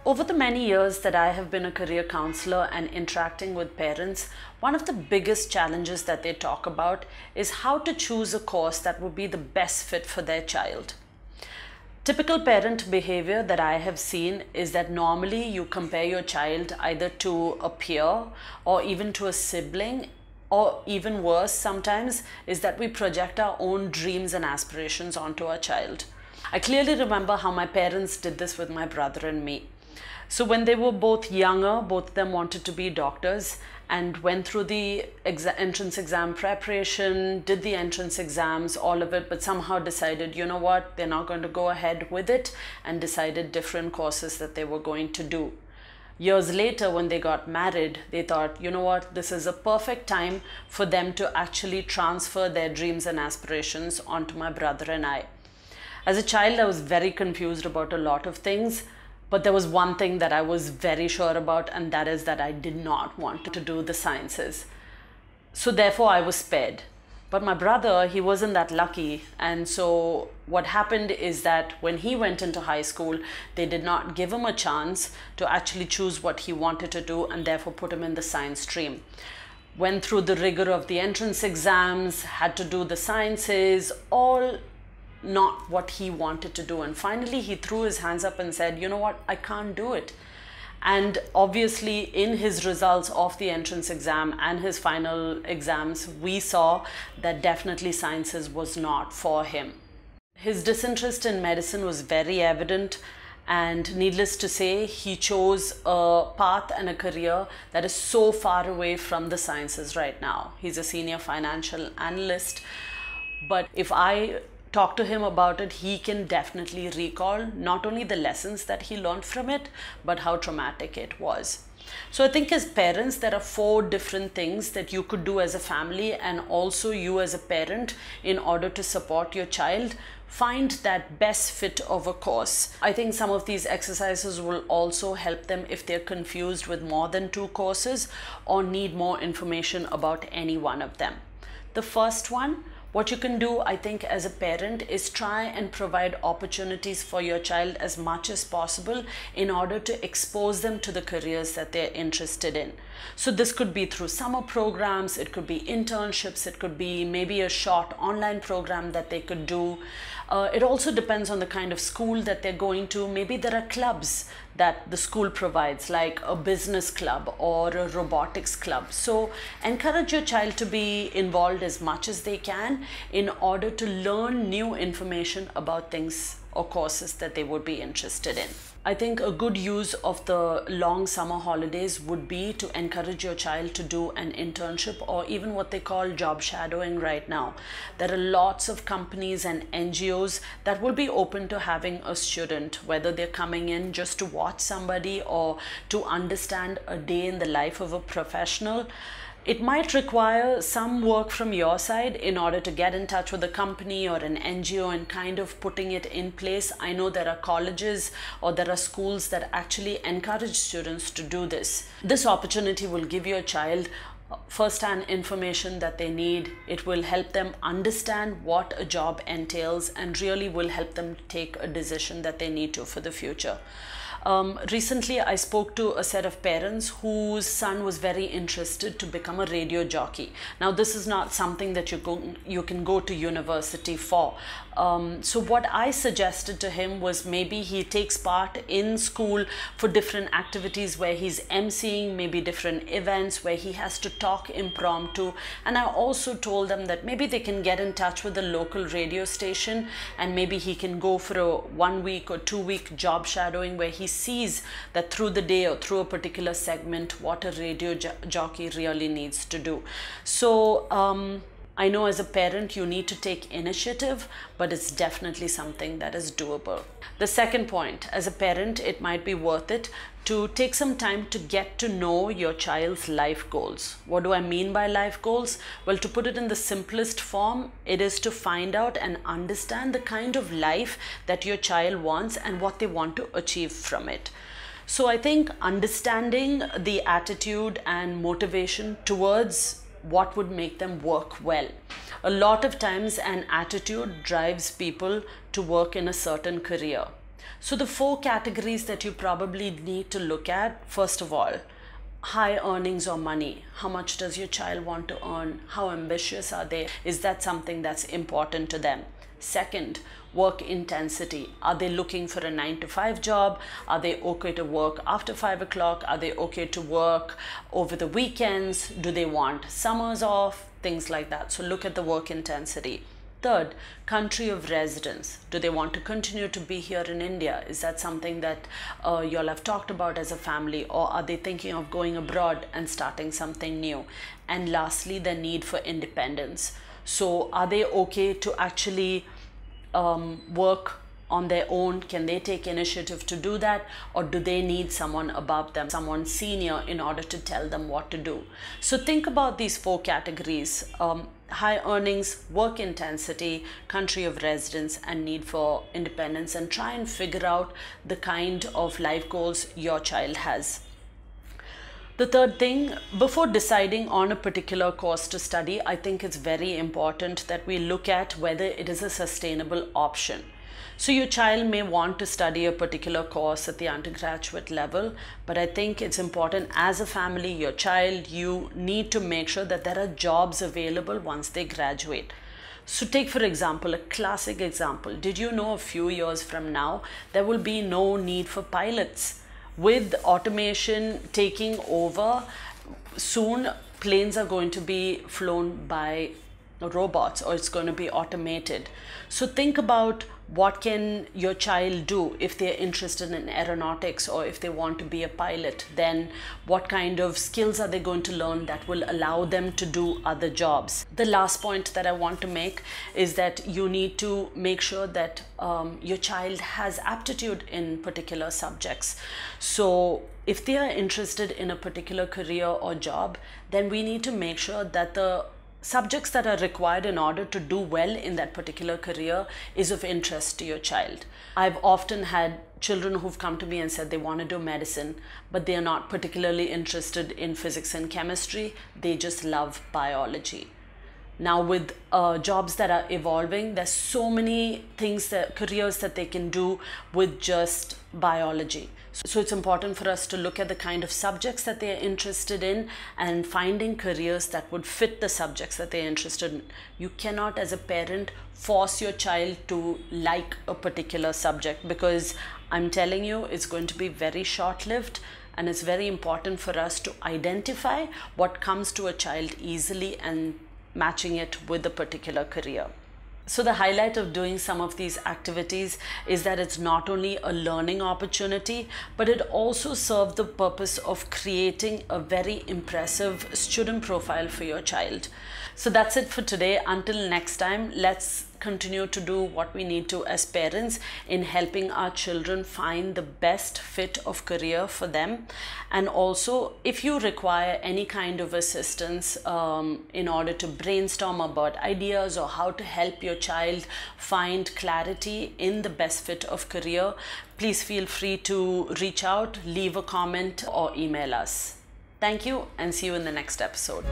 Over the many years that I have been a career counselor and interacting with parents, one of the biggest challenges that they talk about is how to choose a course that would be the best fit for their child. Typical parent behavior that I have seen is that normally you compare your child either to a peer or even to a sibling, or even worse sometimes is that we project our own dreams and aspirations onto our child. I clearly remember how my parents did this with my brother and me. So when they were both younger, both of them wanted to be doctors and went through the entrance exam preparation, did the entrance exams, all of it, but somehow decided, you know what, they're not going to go ahead with it, and decided different courses that they were going to do. Years later, when they got married, they thought, you know what, this is a perfect time for them to actually transfer their dreams and aspirations onto my brother and I. As a child, I was very confused about a lot of things. But there was one thing that I was very sure about, and that is that I did not want to do the sciences. So therefore I was spared. But my brother, he wasn't that lucky. And so what happened is that when he went into high school, they did not give him a chance to actually choose what he wanted to do, and therefore put him in the science stream. Went through the rigor of the entrance exams, had to do the sciences, all not what he wanted to do. And finally he threw his hands up and said, you know what, I can't do it. And obviously in his results of the entrance exam and his final exams, we saw that definitely sciences was not for him. His disinterest in medicine was very evident, and needless to say, he chose a path and a career that is so far away from the sciences right now. He's a senior financial analyst, but if I talk to him about it, he can definitely recall not only the lessons that he learned from it, but how traumatic it was. So I think as parents, there are 4 different things that you could do as a family, and also you as a parent, in order to support your child find that best fit of a course. I think some of these exercises will also help them if they're confused with more than 2 courses or need more information about any one of them. The first one, what you can do, I think, as a parent is try and provide opportunities for your child as much as possible in order to expose them to the careers that they're interested in. So this could be through summer programs, it could be internships, it could be maybe a short online program that they could do. It also depends on the kind of school that they're going to. Maybe there are clubs that the school provides, like a business club or a robotics club. So encourage your child to be involved as much as they can in order to learn new information about things or courses that they would be interested in. I think a good use of the long summer holidays would be to encourage your child to do an internship, or even what they call job shadowing right now. There are lots of companies and NGOs that will be open to having a student, whether they're coming in just to watch somebody or to understand a day in the life of a professional. It might require some work from your side in order to get in touch with a company or an NGO and kind of putting it in place. I know there are colleges or there are schools that actually encourage students to do this. This opportunity will give your child first-hand information that they need. It will help them understand what a job entails and really will help them take a decision that they need to for the future. Recently, I spoke to a set of parents whose son was very interested to become a radio jockey. Now, this is not something that you can go to university for. So what I suggested to him was maybe he takes part in school for different activities where he's emceeing, maybe different events where he has to talk impromptu. And I also told them that maybe they can get in touch with a local radio station, and maybe he can go for a 1-week or 2-week job shadowing where he sees that through the day or through a particular segment what a radio jockey really needs to do. So I know as a parent you need to take initiative, but it's definitely something that is doable. The second point, as a parent, it might be worth it to take some time to get to know your child's life goals. What do I mean by life goals? Well, to put it in the simplest form, it is to find out and understand the kind of life that your child wants and what they want to achieve from it. So I think understanding the attitude and motivation towards what would make them work well. A lot of times an attitude drives people to work in a certain career. So the 4 categories that you probably need to look at, first of all, high earnings or money. How much does your child want to earn? How ambitious are they? Is that something that's important to them? Second, work intensity. Are they looking for a 9 to 5 job? Are they okay to work after 5 o'clock? Are they okay to work over the weekends? Do they want summers off? Things like that. So look at the work intensity. Third, country of residence. Do they want to continue to be here in India? Is that something that you all have talked about as a family, or are they thinking of going abroad and starting something new? And lastly, the need for independence. So are they okay to actually work on their own? Can they take initiative to do that, or do they need someone above them, someone senior, in order to tell them what to do? So think about these 4 categories: high earnings, work intensity, country of residence, and need for independence, and try and figure out the kind of life goals your child has. The third thing, before deciding on a particular course to study, I think it's very important that we look at whether it is a sustainable option. So your child may want to study a particular course at the undergraduate level, but I think it's important as a family, your child, you need to make sure that there are jobs available once they graduate. So take, for example, a classic example. Did you know a few years from now, there will be no need for pilots? With automation taking over, soon planes are going to be flown by robots, or it's going to be automated. So think about what can your child do if they're interested in aeronautics, or if they want to be a pilot. Then what kind of skills are they going to learn that will allow them to do other jobs? The last point that I want to make is that you need to make sure that your child has aptitude in particular subjects. So if they are interested in a particular career or job, then we need to make sure that the subjects that are required in order to do well in that particular career is of interest to your child. I've often had children who've come to me and said they want to do medicine, but they are not particularly interested in physics and chemistry. They just love biology. Now with jobs that are evolving, there's so many things, careers that they can do with just biology. So it's important for us to look at the kind of subjects that they are interested in and finding careers that would fit the subjects that they're interested in. You cannot, as a parent, force your child to like a particular subject, because I'm telling you, it's going to be very short-lived. And it's very important for us to identify what comes to a child easily and matching it with a particular career. So the highlight of doing some of these activities is that it's not only a learning opportunity, but it also serves the purpose of creating a very impressive student profile for your child. So that's it for today. Until next time, let's continue to do what we need to as parents in helping our children find the best fit of career for them. And also, if you require any kind of assistance in order to brainstorm about ideas or how to help your child find clarity in the best fit of career, please feel free to reach out, leave a comment, or email us. Thank you, and see you in the next episode.